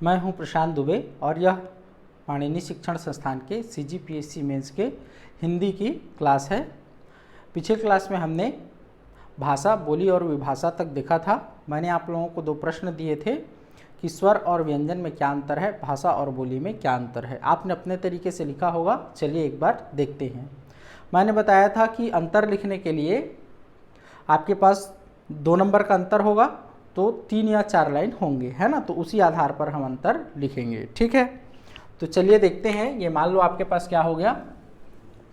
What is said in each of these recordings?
मैं हूं प्रशांत दुबे और यह पाणिनि शिक्षण संस्थान के CGPSC मेंस के हिंदी की क्लास है। पिछले क्लास में हमने भाषा, बोली और विभाषा तक देखा था। मैंने आप लोगों को 2 प्रश्न दिए थे कि स्वर और व्यंजन में क्या अंतर है, भाषा और बोली में क्या अंतर है। आपने अपने तरीके से लिखा होगा। चलिए एक बार देखते हैं। मैंने बताया था कि अंतर लिखने के लिए आपके पास 2 नंबर का अंतर होगा तो 3 या 4 लाइन होंगे, है ना। तो उसी आधार पर हम अंतर लिखेंगे, ठीक है। तो चलिए देखते हैं। ये मान लो आपके पास क्या हो गया,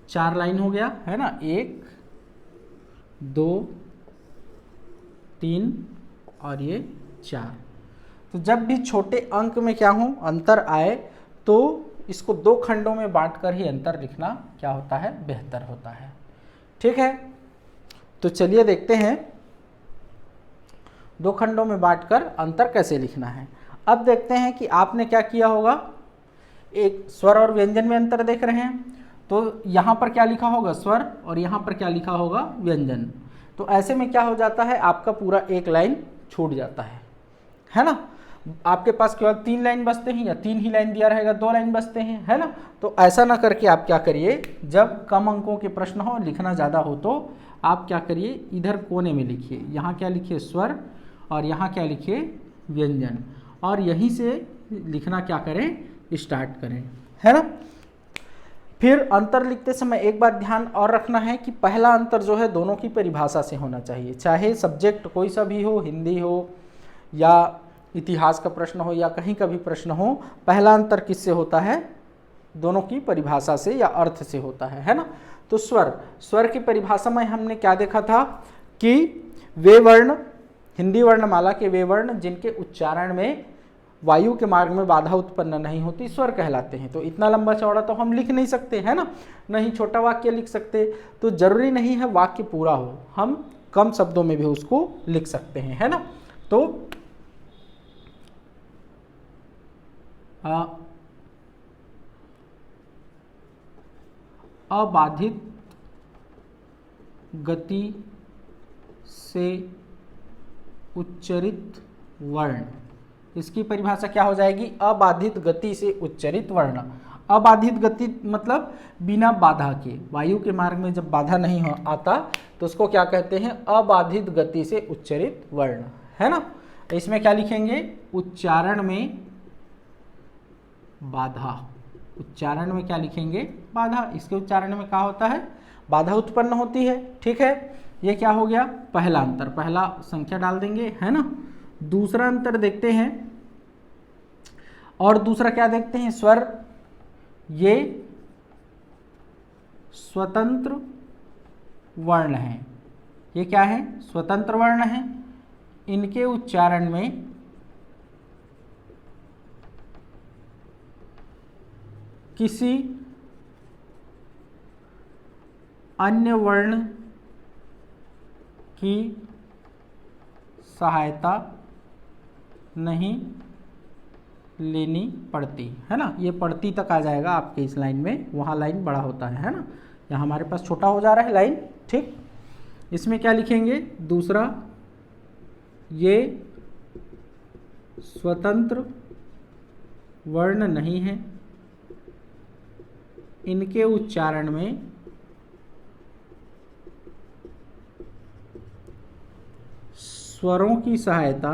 4 लाइन हो गया, है ना। 1 2 3 और ये 4। तो जब भी छोटे अंक में क्या हो अंतर आए तो इसको 2 खंडों में बांटकर ही अंतर लिखना क्या होता है, बेहतर होता है, ठीक है। तो चलिए देखते हैं 2 खंडों में बांटकर अंतर कैसे लिखना है। अब देखते हैं कि आपने क्या किया होगा। एक स्वर और व्यंजन में अंतर देख रहे हैं, तो यहाँ पर क्या लिखा होगा, स्वर, और यहाँ पर क्या लिखा होगा, व्यंजन। तो ऐसे में क्या हो जाता है, आपका पूरा एक लाइन छूट जाता है ना। आपके पास केवल 3 लाइन बचते हैं, या 3 ही लाइन दिया रहेगा, 2 लाइन बचते हैं, है ना। तो ऐसा ना करके आप क्या करिए, जब कम अंकों के प्रश्न हो, लिखना ज़्यादा हो, तो आप क्या करिए, इधर कोने में लिखिए। यहाँ क्या लिखिए, स्वर, और यहाँ क्या लिखिए, व्यंजन, और यहीं से लिखना क्या करें, स्टार्ट करें, है ना। फिर अंतर लिखते समय एक बार ध्यान और रखना है कि पहला अंतर जो है दोनों की परिभाषा से होना चाहिए। चाहे सब्जेक्ट कोई सा भी हो, हिंदी हो या इतिहास का प्रश्न हो या कहीं का भी प्रश्न हो, पहला अंतर किससे होता है, दोनों की परिभाषा से या अर्थ से होता है ना। तो स्वर की परिभाषा में हमने क्या देखा था कि वे वर्ण, हिंदी वर्णमाला के वे वर्ण जिनके उच्चारण में वायु के मार्ग में बाधा उत्पन्न नहीं होती, स्वर कहलाते हैं। तो इतना लंबा चौड़ा तो हम लिख नहीं सकते, है ना, नहीं छोटा वाक्य लिख सकते। तो जरूरी नहीं है वाक्य पूरा हो, हम कम शब्दों में भी उसको लिख सकते हैं, है ना। तो अबाधित गति से उच्चरित वर्ण, इसकी परिभाषा क्या हो जाएगी, अबाधित गति से उच्चरित वर्ण। अबाधित गति मतलब बिना बाधा के, वायु के मार्ग में जब बाधा नहीं हो आता तो उसको क्या कहते हैं, अबाधित गति से उच्चरित वर्ण, है ना। इसमें क्या लिखेंगे, उच्चारण में बाधा, उच्चारण में क्या लिखेंगे, बाधा। इसके उच्चारण में क्या होता है, बाधा उत्पन्न होती है, ठीक है। ये क्या हो गया, पहला अंतर, पहला संख्या डाल देंगे, है ना। दूसरा अंतर देखते हैं, और दूसरा क्या देखते हैं, स्वर, ये स्वतंत्र वर्ण है। ये क्या है, स्वतंत्र वर्ण है। इनके उच्चारण में किसी अन्य वर्ण की सहायता नहीं लेनी पड़ती, है ना। ये पड़ती तक आ जाएगा आपके इस लाइन में, वहाँ लाइन बड़ा होता है ना। यहाँ हमारे पास छोटा हो जा रहा है लाइन, ठीक। इसमें क्या लिखेंगे, दूसरा, ये स्वतंत्र वर्ण नहीं है। इनके उच्चारण में स्वरों की सहायता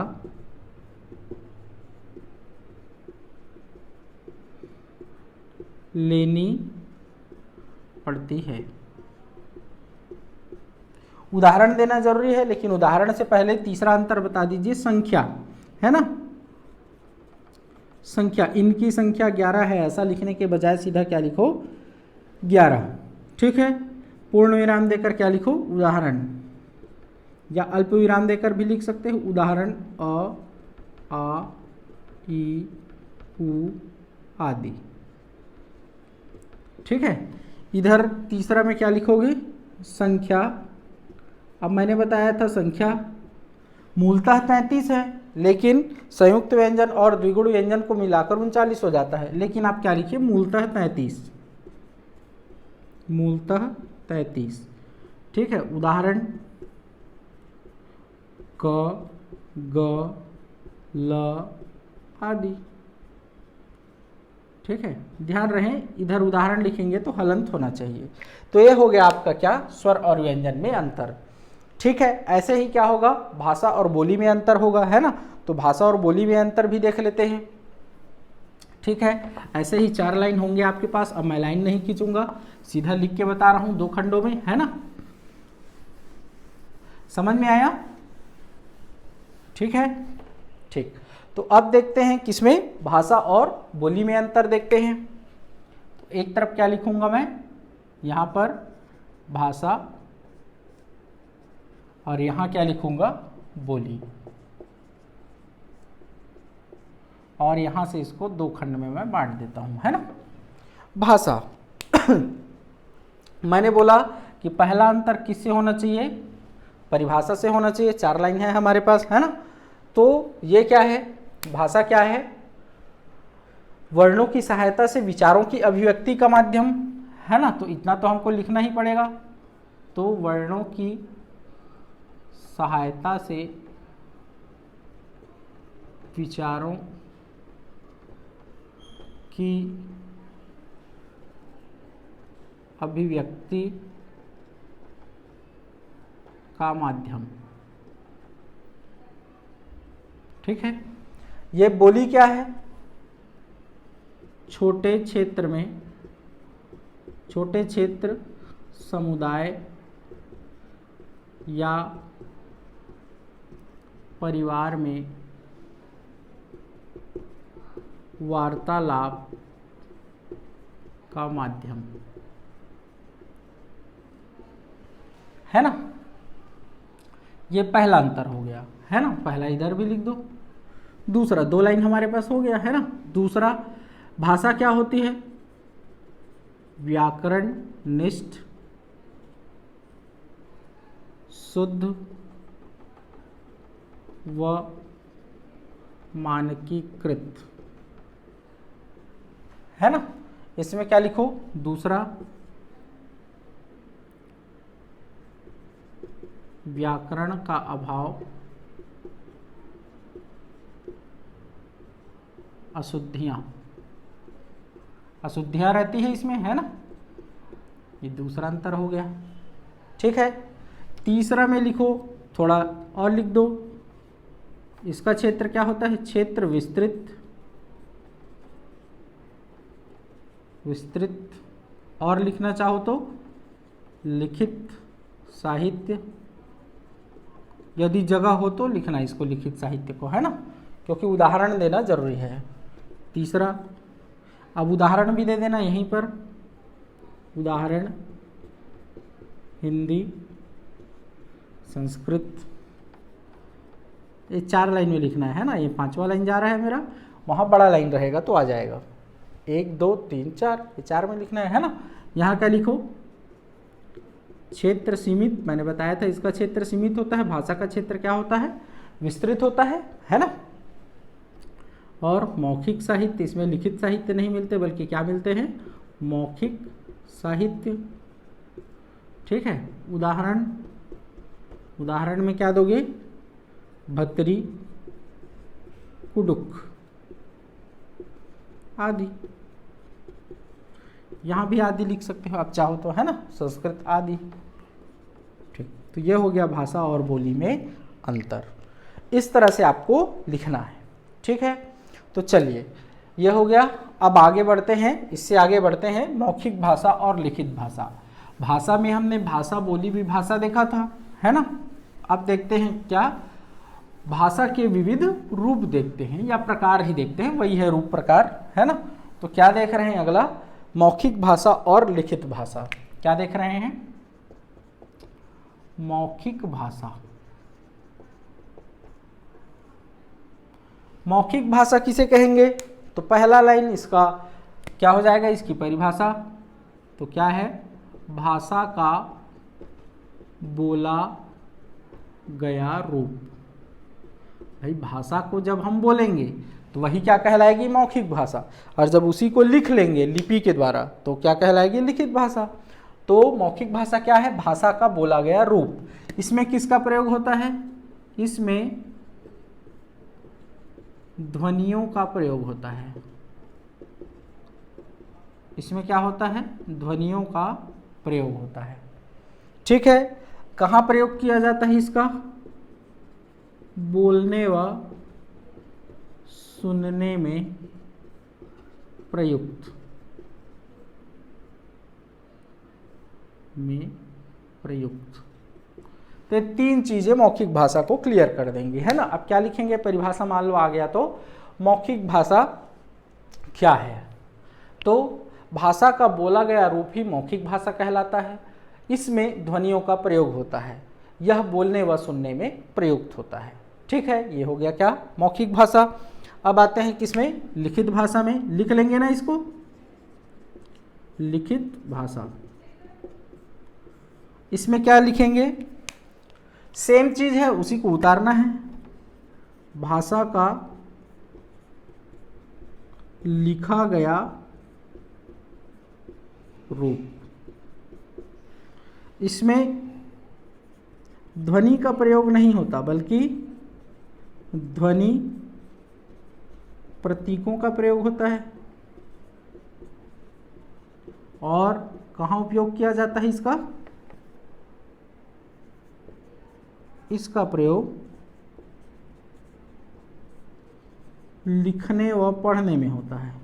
लेनी पड़ती है। उदाहरण देना जरूरी है, लेकिन उदाहरण से पहले तीसरा अंतर बता दीजिए, संख्या, है ना। संख्या, इनकी संख्या 11 है, ऐसा लिखने के बजाय सीधा क्या लिखो, 11, ठीक है। पूर्ण विराम देकर क्या लिखो, उदाहरण, या अल्प विराम देकर भी लिख सकते हो, उदाहरण, अ, आ, ई, उ आदि, ठीक है। इधर तीसरा में क्या लिखोगे, संख्या। अब मैंने बताया था संख्या मूलतः 33 है, लेकिन संयुक्त व्यंजन और द्विगुण व्यंजन को मिलाकर 39 हो जाता है। लेकिन आप क्या लिखिए, मूलतः 33, मूलतः 33, ठीक है। उदाहरण, क, ग, ल आदि, ठीक है, ध्यान रहे इधर उदाहरण लिखेंगे तो हलंत होना चाहिए। तो ये हो गया आपका क्या, स्वर और व्यंजन में अंतर। ठीक है, ऐसे ही क्या होगा, भाषा और बोली में अंतर होगा, है ना। तो भाषा और बोली में अंतर भी देख लेते हैं। ठीक है, ऐसे ही 4 लाइन होंगे आपके पास। अब मैं लाइन नहीं खींचूंगा, सीधा लिख के बता रहा हूं 2 खंडों में, है ना। समझ में आया? ठीक है, ठीक। तो अब देखते हैं किसमें, भाषा और बोली में अंतर देखते हैं। तो एक तरफ क्या लिखूंगा मैं, यहां पर भाषा और यहां क्या लिखूंगा, बोली। और यहां से इसको 2 खंड में मैं बांट देता हूं, है ना। भाषा मैंने बोला कि पहला अंतर किससे होना चाहिए, परिभाषा से होना चाहिए। 4 लाइन है हमारे पास, है ना। तो ये क्या है, भाषा क्या है, वर्णों की सहायता से विचारों की अभिव्यक्ति का माध्यम, है ना। तो इतना तो हमको लिखना ही पड़ेगा। तो वर्णों की सहायता से विचारों की अभिव्यक्ति का माध्यम। ठीक है, ये बोली क्या है, छोटे क्षेत्र में, छोटे क्षेत्र, समुदाय या परिवार में वार्तालाप का माध्यम, है ना। ये पहला अंतर हो गया, है ना। पहला इधर भी लिख दो। दूसरा, 2 लाइन हमारे पास हो गया, है ना। दूसरा, भाषा क्या होती है, व्याकरण निष्ठ, शुद्ध व मानकीकृत, है ना। इसमें क्या लिखो, दूसरा, व्याकरण का अभाव, अशुद्धियां, अशुद्धियां रहती है इसमें, है ना। ये दूसरा अंतर हो गया। ठीक है, तीसरा में लिखो, थोड़ा और लिख दो। इसका क्षेत्र क्या होता है, क्षेत्र विस्तृत, विस्तृत। और लिखना चाहो तो लिखित साहित्य, यदि जगह हो तो लिखना इसको, लिखित साहित्य को, है ना, क्योंकि उदाहरण देना जरूरी है। तीसरा, अब उदाहरण भी दे देना यहीं पर, उदाहरण हिंदी, संस्कृत। ये 4 लाइन में लिखना है ना। ये 5वां लाइन जा रहा है मेरा, वहाँ बड़ा लाइन रहेगा तो आ जाएगा। 1 2 3 4, ये 4 में लिखना है ना। यहाँ क्या लिखो, क्षेत्र सीमित, मैंने बताया था इसका क्षेत्र सीमित होता है। भाषा का क्षेत्र क्या होता है, विस्तृत होता है ना। और मौखिक साहित्य, इसमें लिखित साहित्य नहीं मिलते बल्कि क्या मिलते हैं, मौखिक साहित्य। ठीक है, उदाहरण, उदाहरण में क्या दोगे, भतरी, कुडुक आदि। यहाँ भी आदि लिख सकते हो आप चाहो तो, है ना, संस्कृत आदि। ठीक, तो ये हो गया भाषा और बोली में अंतर। इस तरह से आपको लिखना है। ठीक है, तो चलिए ये हो गया। अब आगे बढ़ते हैं, इससे आगे बढ़ते हैं मौखिक भाषा और लिखित भाषा। भाषा में हमने भाषा, बोली, विभाषा देखा था, है ना। अब देखते हैं क्या, भाषा के विविध रूप देखते हैं, या प्रकार ही देखते हैं, वही है रूप प्रकार, है ना। तो क्या देख रहे हैं अगला, मौखिक भाषा और लिखित भाषा। क्या देख रहे हैं, मौखिक भाषा। मौखिक भाषा किसे कहेंगे, तो पहला लाइन इसका क्या हो जाएगा, इसकी परिभाषा। तो क्या है, भाषा का बोला गया रूप। भाई भाषा को जब हम बोलेंगे तो वही क्या कहलाएगी, मौखिक भाषा। और जब उसी को लिख लेंगे लिपि के द्वारा तो क्या कहलाएगी, लिखित भाषा। तो मौखिक भाषा क्या है, भाषा का बोला गया रूप। इसमें किसका प्रयोग होता है, इसमें ध्वनियों का प्रयोग होता है। इसमें क्या होता है, ध्वनियों का प्रयोग होता है। ठीक है, कहाँ प्रयोग किया जाता है इसका, बोलने व सुनने में प्रयुक्त तो 3 चीजें मौखिक भाषा को क्लियर कर देंगे, है ना। अब क्या लिखेंगे, परिभाषा मान लो आ गया तो मौखिक भाषा क्या है, तो भाषा का बोला गया रूप ही मौखिक भाषा कहलाता है। इसमें ध्वनियों का प्रयोग होता है, यह बोलने व सुनने में प्रयुक्त होता है। ठीक है, ये हो गया क्या, मौखिक भाषा। अब आते हैं किसमें, लिखित भाषा में। लिख लेंगे ना इसको, लिखित भाषा। इसमें क्या लिखेंगे, सेम चीज है, उसी को उतारना है। भाषा का लिखा गया रूप, इसमें ध्वनि का प्रयोग नहीं होता बल्कि ध्वनि प्रतीकों का प्रयोग होता है। और कहाँ उपयोग किया जाता है इसका, इसका प्रयोग लिखने व पढ़ने में होता है।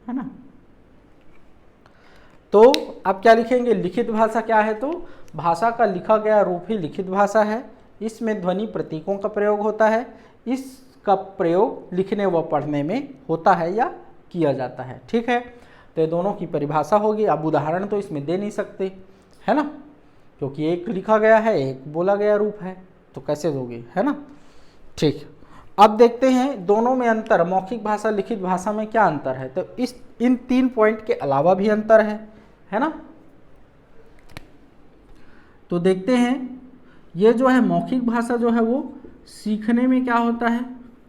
है ना। तो अब क्या लिखेंगे, लिखित भाषा क्या है, तो भाषा का लिखा गया रूप ही लिखित भाषा है। इसमें ध्वनि प्रतीकों का प्रयोग होता है, इसका प्रयोग लिखने व पढ़ने में होता है या किया जाता है। ठीक है, तो ये दोनों की परिभाषा होगी। अब उदाहरण तो इसमें दे नहीं सकते, है ना, क्योंकि एक लिखा गया है एक बोला गया रूप है, तो कैसे दोगे, है ना। ठीक, अब देखते हैं दोनों में अंतर, मौखिक भाषा लिखित भाषा में क्या अंतर है। तो इन 3 पॉइंट के अलावा भी अंतर है ना। तो देखते हैं, ये जो है मौखिक भाषा जो है वो सीखने में क्या होता है,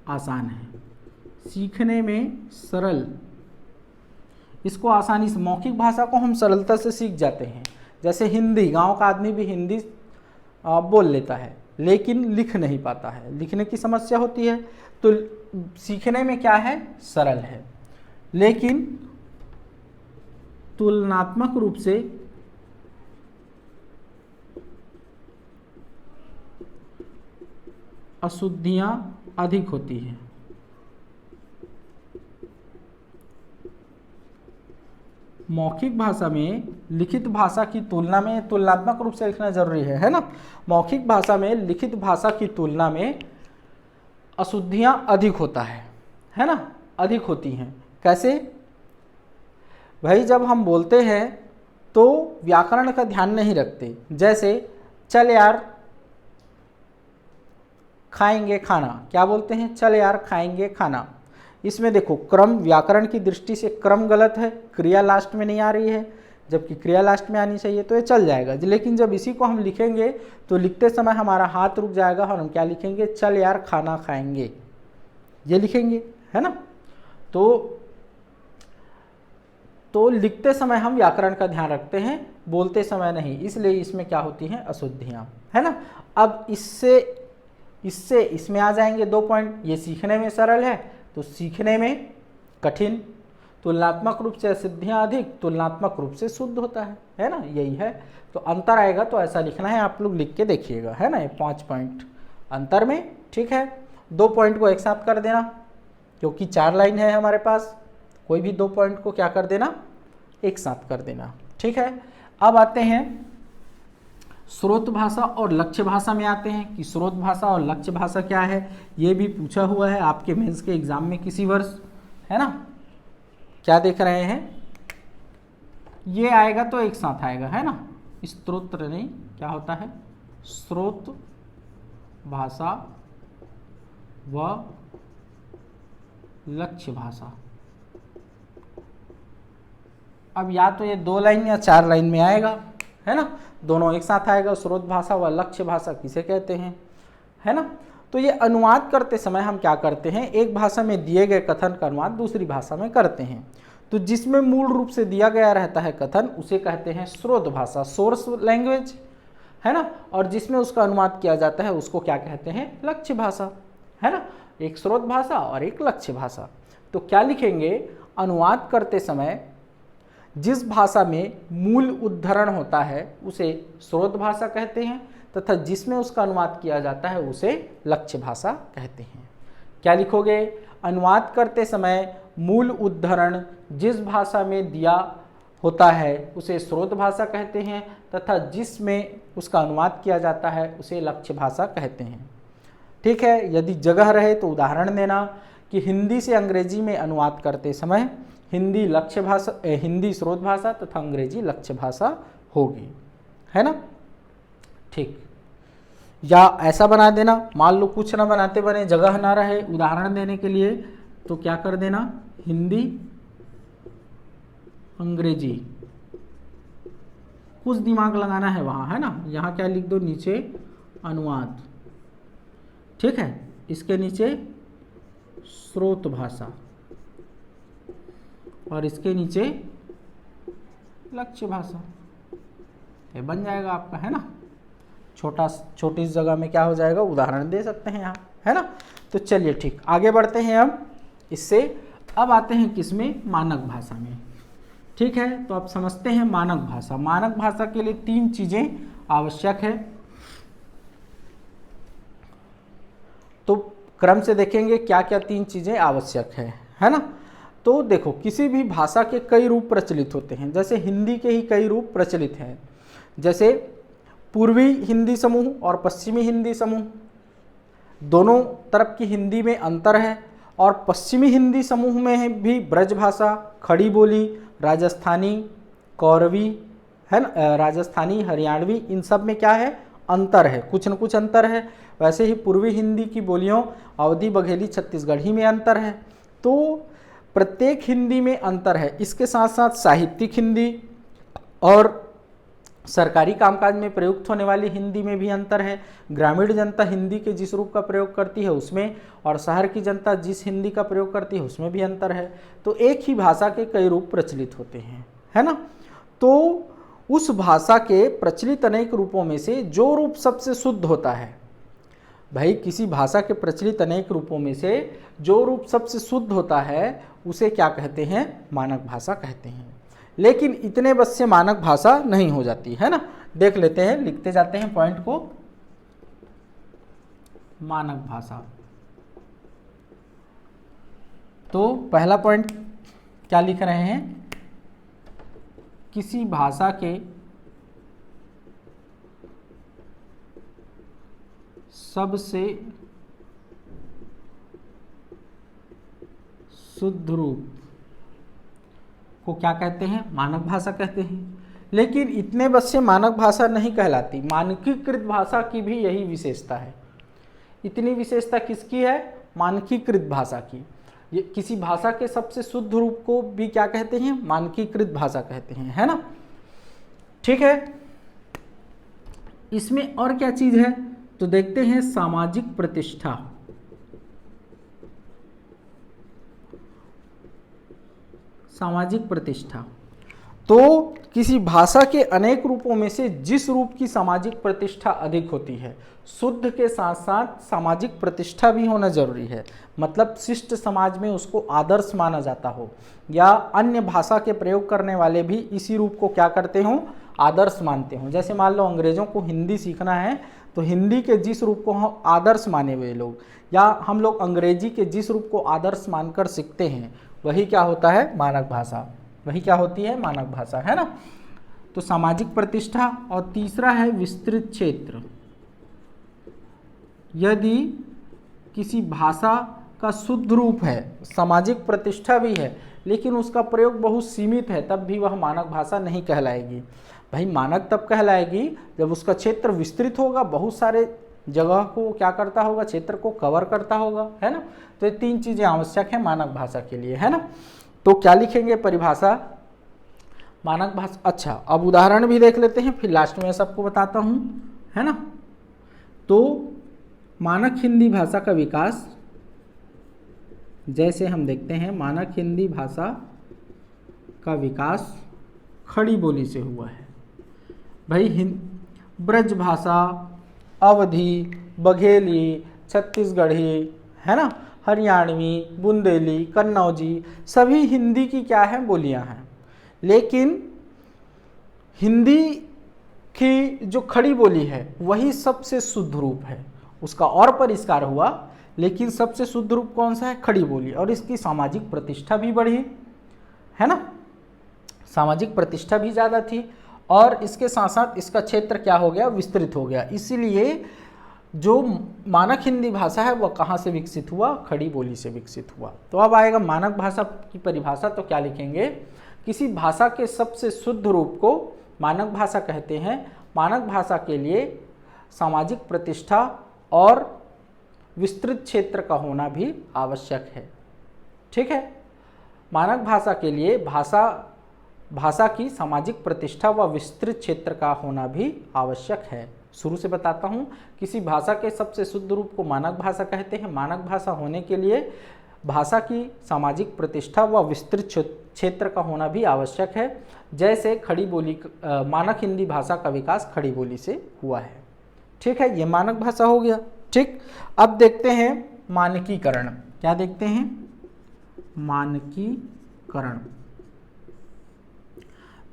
आसान है, सीखने में सरल। इसको आसानी से, मौखिक भाषा को हम सरलता से सीख जाते हैं। जैसे हिंदी, गांव का आदमी भी हिंदी बोल लेता है लेकिन लिख नहीं पाता है, लिखने की समस्या होती है। तो सीखने में क्या है, सरल है, लेकिन तुलनात्मक रूप से अशुद्धियां अधिक होती हैं। मौखिक भाषा में लिखित भाषा की तुलना में, तुलनात्मक रूप से लिखना जरूरी है ना। मौखिक भाषा में लिखित भाषा की तुलना में अशुद्धियां अधिक होता है ना, अधिक होती हैं। कैसे भाई, जब हम बोलते हैं तो व्याकरण का ध्यान नहीं रखते। जैसे चल यार खाएंगे खाना, क्या बोलते हैं, चल यार खाएंगे खाना। इसमें देखो क्रम, व्याकरण की दृष्टि से क्रम गलत है, क्रिया लास्ट में नहीं आ रही है, जबकि क्रिया लास्ट में आनी चाहिए, तो ये चल जाएगा। लेकिन जब इसी को हम लिखेंगे तो लिखते समय हमारा हाथ रुक जाएगा और हम क्या लिखेंगे, चल यार खाना खाएंगे, ये लिखेंगे, है ना। तो लिखते समय हम व्याकरण का ध्यान रखते हैं, बोलते समय नहीं, इसलिए इसमें क्या होती हैं, अशुद्धियाँ, है ना। अब इससे इसमें आ जाएंगे 2 पॉइंट। ये सीखने में सरल है तो सीखने में कठिन, तुलनात्मक रूप से अशुद्धियाँ अधिक, तुलनात्मक रूप से शुद्ध होता है ना, यही है। तो अंतर आएगा तो ऐसा लिखना है, आप लोग लिख के देखिएगा, है ना। ये 5 पॉइंट अंतर में, ठीक है। 2 पॉइंट को एक साथ कर देना, क्योंकि 4 लाइन है हमारे पास, कोई भी 2 पॉइंट को क्या कर देना, एक साथ कर देना, ठीक है। अब आते हैं स्रोत भाषा और लक्ष्य भाषा में आते हैं कि स्रोत भाषा और लक्ष्य भाषा क्या है। ये भी पूछा हुआ है आपके मेंस के एग्जाम में किसी वर्ष, है ना। क्या देख रहे हैं, ये आएगा तो एक साथ आएगा, है ना। स्रोत नहीं, क्या होता है, स्रोत भाषा व लक्ष्य भाषा। अब या तो ये 2 लाइन या 4 लाइन में आएगा, है ना, दोनों एक साथ आएगा। स्रोत भाषा व लक्ष्य भाषा किसे कहते हैं, है ना। तो ये अनुवाद करते समय हम क्या करते हैं, एक भाषा में दिए गए कथन का अनुवाद दूसरी भाषा में करते हैं। तो जिसमें मूल रूप से दिया गया रहता है कथन, उसे कहते हैं स्रोत भाषा, सोर्स लैंग्वेज, है ना, और जिसमें उसका अनुवाद किया जाता है उसको क्या कहते हैं, लक्ष्य भाषा, है ना। एक स्रोत भाषा और एक लक्ष्य भाषा। तो क्या लिखेंगे, अनुवाद करते समय जिस भाषा में मूल उद्धरण होता है उसे स्रोत भाषा कहते हैं, तथा जिसमें उसका अनुवाद किया जाता है उसे लक्ष्य भाषा कहते हैं। क्या लिखोगे, अनुवाद करते समय मूल उद्धरण जिस भाषा में दिया होता है उसे स्रोत भाषा कहते हैं, तथा जिसमें उसका अनुवाद किया जाता है उसे लक्ष्य भाषा कहते हैं। ठीक है, यदि जगह रहे तो उदाहरण देना कि हिंदी से अंग्रेजी में अनुवाद करते समय हिंदी लक्ष्य भाषा, हिंदी स्रोत भाषा तथा अंग्रेजी लक्ष्य भाषा होगी, है ना। ठीक, या ऐसा बना देना, मान लो कुछ ना बनाते बने, जगह ना रहे उदाहरण देने के लिए, तो क्या कर देना, हिंदी अंग्रेजी, कुछ दिमाग लगाना है वहाँ, है ना। यहाँ क्या लिख दो, नीचे अनुवाद, ठीक है, इसके नीचे स्रोत भाषा और इसके नीचे लक्ष्य भाषा, ये बन जाएगा आपका, है ना। छोटी जगह में क्या हो जाएगा, उदाहरण दे सकते हैं यहाँ, है ना। तो चलिए ठीक, आगे बढ़ते हैं हम इससे। अब आते हैं किसमें, मानक भाषा में। ठीक है, तो अब समझते हैं मानक भाषा। मानक भाषा के लिए 3 चीजें आवश्यक है। तो क्रम से देखेंगे क्या क्या 3 चीजें आवश्यक है ना। तो देखो, किसी भी भाषा के कई रूप प्रचलित होते हैं, जैसे हिंदी के ही कई रूप प्रचलित हैं, जैसे पूर्वी हिंदी समूह और पश्चिमी हिंदी समूह, दोनों तरफ की हिंदी में अंतर है। और पश्चिमी हिंदी समूह में भी ब्रजभाषा, खड़ी बोली, राजस्थानी, कौरवी, है ना, राजस्थानी, हरियाणवी, इन सब में क्या है, अंतर है, कुछ न कुछ अंतर है। वैसे ही पूर्वी हिंदी की बोलियों अवधी, बघेली, छत्तीसगढ़ी में अंतर है। तो प्रत्येक हिंदी में अंतर है। इसके साथ साथ साहित्यिक हिंदी और सरकारी कामकाज में प्रयुक्त होने वाली हिंदी में भी अंतर है। ग्रामीण जनता हिंदी के जिस रूप का प्रयोग करती है उसमें, और शहर की जनता जिस हिंदी का प्रयोग करती है उसमें भी अंतर है। तो एक ही भाषा के कई रूप प्रचलित होते हैं, है ना। तो उस भाषा के प्रचलित अनेक रूपों में से जो रूप सबसे शुद्ध होता है, भाई किसी भाषा के प्रचलित अनेक रूपों में से जो रूप सबसे शुद्ध होता है उसे क्या कहते हैं, मानक भाषा कहते हैं। लेकिन इतने बस से मानक भाषा नहीं हो जाती, है ना। देख लेते हैं, लिखते जाते हैं पॉइंट को। मानक भाषा, तो पहला पॉइंट क्या लिख रहे हैं, किसी भाषा के सबसे शुद्ध रूप को क्या कहते हैं, मानक भाषा कहते हैं। लेकिन इतने बस से मानक भाषा नहीं कहलाती, मानकीकृत भाषा की भी यही विशेषता है। इतनी विशेषता किसकी है, मानकीकृत भाषा की। ये किसी भाषा के सबसे शुद्ध रूप को भी क्या कहते हैं, मानकीकृत भाषा कहते हैं, है ना। ठीक है, इसमें और क्या चीज है, तो देखते हैं सामाजिक प्रतिष्ठा। सामाजिक प्रतिष्ठा, तो किसी भाषा के अनेक रूपों में से जिस रूप की सामाजिक प्रतिष्ठा अधिक होती है, शुद्ध के साथ साथ सामाजिक प्रतिष्ठा भी होना जरूरी है। मतलब शिष्ट समाज में उसको आदर्श माना जाता हो, या अन्य भाषा के प्रयोग करने वाले भी इसी रूप को क्या करते हो, आदर्श मानते हो। जैसे मान लो अंग्रेजों को हिंदी सीखना है तो हिंदी के जिस रूप को हम आदर्श माने हुए लोग, या हम लोग अंग्रेजी के जिस रूप को आदर्श मानकर सीखते हैं, वही क्या होता है, मानक भाषा। वही क्या होती है, मानक भाषा, है ना। तो सामाजिक प्रतिष्ठा, और तीसरा है विस्तृत क्षेत्र। यदि किसी भाषा का शुद्ध रूप है, सामाजिक प्रतिष्ठा भी है, लेकिन उसका प्रयोग बहुत सीमित है, तब भी वह मानक भाषा नहीं कहलाएगी। भाई मानक तब कहलाएगी जब उसका क्षेत्र विस्तृत होगा, बहुत सारे जगह को क्या करता होगा, क्षेत्र को कवर करता होगा, है ना। तो ये 3 चीजें आवश्यक है मानक भाषा के लिए, है ना। तो क्या लिखेंगे परिभाषा मानक भाषा। अच्छा, अब उदाहरण भी देख लेते हैं, फिर लास्ट में सबको बताता हूं, है ना। तो मानक हिंदी भाषा का विकास, जैसे हम देखते हैं मानक हिंदी भाषा का विकास खड़ी बोली से हुआ है। भाई ब्रजभाषा, अवधी, बघेली, छत्तीसगढ़ी, है ना, हरियाणवी, बुंदेली, कन्नौजी, सभी हिंदी की क्या है, बोलियां हैं। लेकिन हिंदी की जो खड़ी बोली है वही सबसे शुद्ध रूप है, उसका और परिष्कार हुआ, लेकिन सबसे शुद्ध रूप कौन सा है, खड़ी बोली। और इसकी सामाजिक प्रतिष्ठा भी बढ़ी, है ना, सामाजिक प्रतिष्ठा भी ज़्यादा थी, और इसके साथ साथ इसका क्षेत्र क्या हो गया, विस्तृत हो गया। इसीलिए जो मानक हिंदी भाषा है वह कहाँ से विकसित हुआ, खड़ी बोली से विकसित हुआ। तो अब आएगा मानक भाषा की परिभाषा। तो क्या लिखेंगे, किसी भाषा के सबसे शुद्ध रूप को मानक भाषा कहते हैं। मानक भाषा के लिए सामाजिक प्रतिष्ठा और विस्तृत क्षेत्र का होना भी आवश्यक है। ठीक है, मानक भाषा के लिए भाषा की सामाजिक प्रतिष्ठा व विस्तृत क्षेत्र का होना भी आवश्यक है। शुरू से बताता हूँ, किसी भाषा के सबसे शुद्ध रूप को मानक भाषा कहते हैं। मानक भाषा होने के लिए भाषा की सामाजिक प्रतिष्ठा व विस्तृत क्षेत्र का होना भी आवश्यक है। जैसे खड़ी बोली, मानक हिंदी भाषा का विकास खड़ी बोली से हुआ है। ठीक है, ये मानक भाषा हो गया। ठीक, अब देखते हैं मानकीकरण। क्या देखते हैं, मानकीकरण।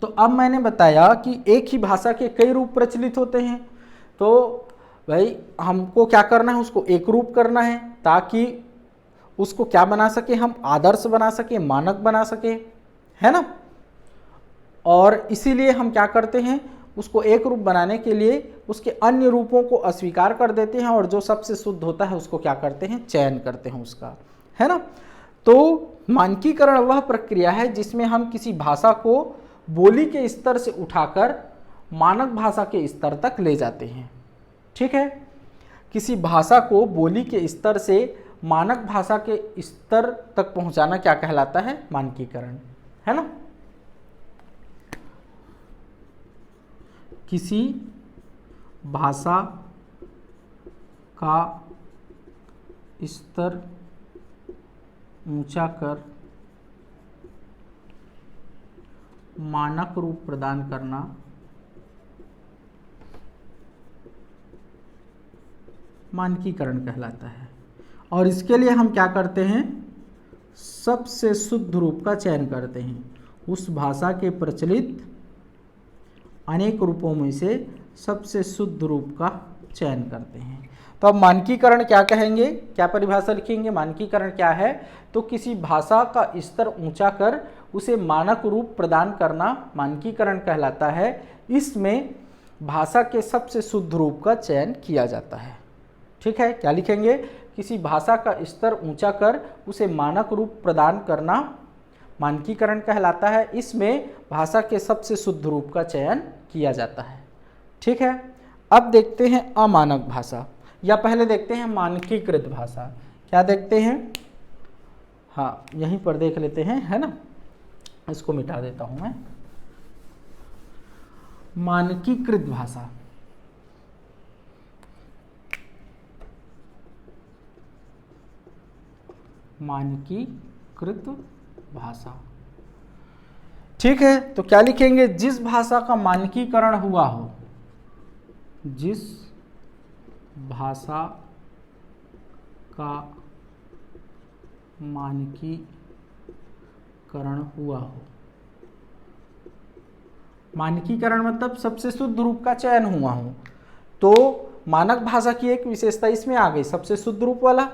तो अब मैंने बताया कि एक ही भाषा के कई रूप प्रचलित होते हैं, तो भाई हमको क्या करना है, उसको एक रूप करना है, ताकि उसको क्या बना सके, हम आदर्श बना सके, मानक बना सके, है ना। और इसीलिए हम क्या करते हैं, उसको एक रूप बनाने के लिए उसके अन्य रूपों को अस्वीकार कर देते हैं, और जो सबसे शुद्ध होता है उसको क्या करते हैं, चयन करते हैं उसका, है ना। तो मानकीकरण वह प्रक्रिया है जिसमें हम किसी भाषा को बोली के स्तर से उठाकर मानक भाषा के स्तर तक ले जाते हैं। ठीक है, किसी भाषा को बोली के स्तर से मानक भाषा के स्तर तक पहुंचाना क्या कहलाता है, मानकीकरण, है ना। किसी भाषा का स्तर ऊंचा कर मानक रूप प्रदान करना मानकीकरण कहलाता है। और इसके लिए हम क्या करते हैं, सबसे शुद्ध रूप का चयन करते हैं। उस भाषा के प्रचलित अनेक रूपों में से सबसे शुद्ध रूप का चयन करते हैं। तो अब मानकीकरण क्या कहेंगे, क्या परिभाषा लिखेंगे, मानकीकरण क्या है, तो किसी भाषा का स्तर ऊंचा कर उसे मानक रूप प्रदान करना मानकीकरण कहलाता है। इसमें भाषा के सबसे शुद्ध रूप का चयन किया जाता है। ठीक है, क्या लिखेंगे, किसी भाषा का स्तर ऊंचा कर उसे मानक रूप प्रदान करना मानकीकरण कहलाता है। इसमें भाषा के सबसे शुद्ध रूप का चयन किया जाता है। ठीक है, अब देखते हैं अमानक भाषा, या पहले देखते हैं मानकीकृत भाषा। क्या देखते हैं, हाँ यहीं पर देख लेते हैं, है ना, इसको मिटा देता हूं मैं। मानकीकृत भाषा, मानकीकृत भाषा। ठीक है, तो क्या लिखेंगे, जिस भाषा का मानकीकरण हुआ हो, जिस भाषा का मानकीकरण हुआ हो। मानकीकरण मतलब सबसे शुद्ध रूप का चयन हुआ हो। तो मानक भाषा की एक विशेषता इसमें आ गई, सबसे शुद्ध रूप वाला,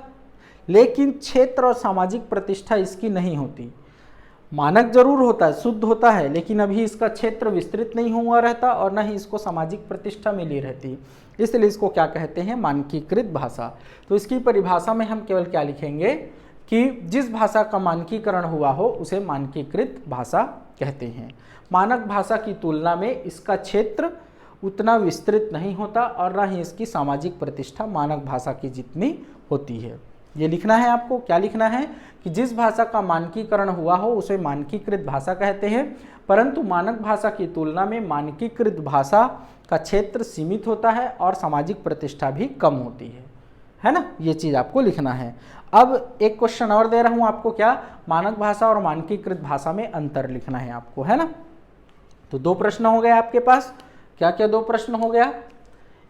लेकिन क्षेत्र और सामाजिक प्रतिष्ठा इसकी नहीं होती। मानक जरूर होता है, शुद्ध होता है, लेकिन अभी इसका क्षेत्र विस्तृत नहीं हुआ रहता और न ही इसको सामाजिक प्रतिष्ठा मिली रहती, इसलिए इसको क्या कहते हैं, मानकीकृत भाषा। तो इसकी परिभाषा में हम केवल क्या लिखेंगे कि जिस भाषा का मानकीकरण हुआ हो उसे मानकीकृत भाषा कहते हैं। मानक भाषा की तुलना में इसका क्षेत्र उतना विस्तृत नहीं होता और न ही इसकी सामाजिक प्रतिष्ठा मानक भाषा की जितनी होती है। ये लिखना है आपको, क्या लिखना है कि जिस भाषा का मानकीकरण हुआ हो उसे मानकीकृत भाषा कहते हैं, परंतु मानक भाषा की तुलना में मानकीकृत भाषा का क्षेत्र सीमित होता है और सामाजिक प्रतिष्ठा भी कम होती है ना। ये चीज़ आपको लिखना है। अब एक क्वेश्चन और दे रहा हूँ आपको, क्या, मानक भाषा और मानकीकृत भाषा में अंतर लिखना है आपको, है ना। तो दो प्रश्न हो गए आपके पास, क्या क्या दो प्रश्न हो गया,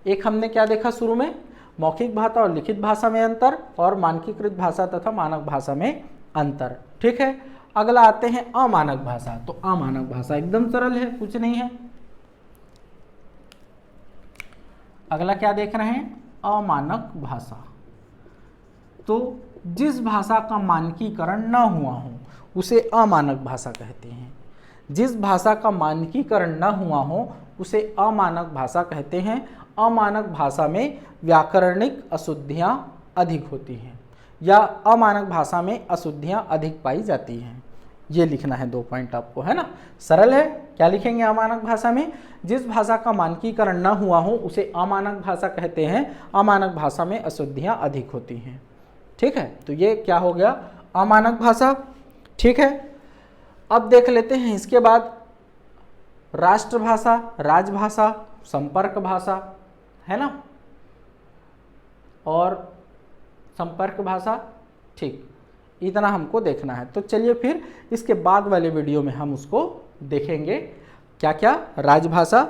एक हमने क्या देखा शुरू में, मौखिक भाषा और लिखित भाषा में अंतर, और मानकीकृत भाषा तथा मानक भाषा में अंतर। ठीक है, अगला आते हैं अमानक भाषा। तो अमानक भाषा एकदम सरल है, कुछ नहीं है। अगला क्या देख रहे हैं, अमानक भाषा। तो जिस भाषा का मानकीकरण न हुआ हो उसे अमानक भाषा कहते हैं। जिस भाषा का मानकीकरण न हुआ हो उसे अमानक भाषा कहते हैं। अमानक भाषा में व्याकरणिक अशुद्धियां अधिक होती हैं, या अमानक भाषा में अशुद्धियां अधिक पाई जाती हैं। ये लिखना है 2 पॉइंट आपको, है ना, सरल है। क्या लिखेंगे अमानक भाषा में, जिस भाषा का मानकीकरण न हुआ हो उसे अमानक भाषा कहते हैं। अमानक भाषा में अशुद्धियां अधिक होती हैं। ठीक है, तो ये क्या हो गया, अमानक भाषा। ठीक है, अब देख लेते हैं इसके बाद राष्ट्रभाषा, राजभाषा, संपर्क भाषा, है ना, और संपर्क भाषा। ठीक, इतना हमको देखना है। तो चलिए फिर इसके बाद वाले वीडियो में हम उसको देखेंगे, क्या क्या, राजभाषा,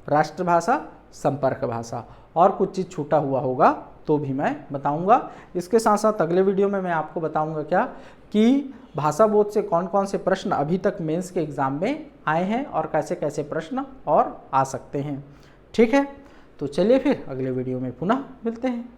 राष्ट्रभाषा, संपर्क भाषा, और कुछ चीज़ छूटा हुआ होगा तो भी मैं बताऊंगा। इसके साथ साथ अगले वीडियो में मैं आपको बताऊंगा क्या, कि भाषा बोध से कौन कौन से प्रश्न अभी तक मेंस के एग्ज़ाम में आए हैं और कैसे कैसे प्रश्न और आ सकते हैं। ठीक है, तो चलिए फिर अगले वीडियो में पुनः मिलते हैं।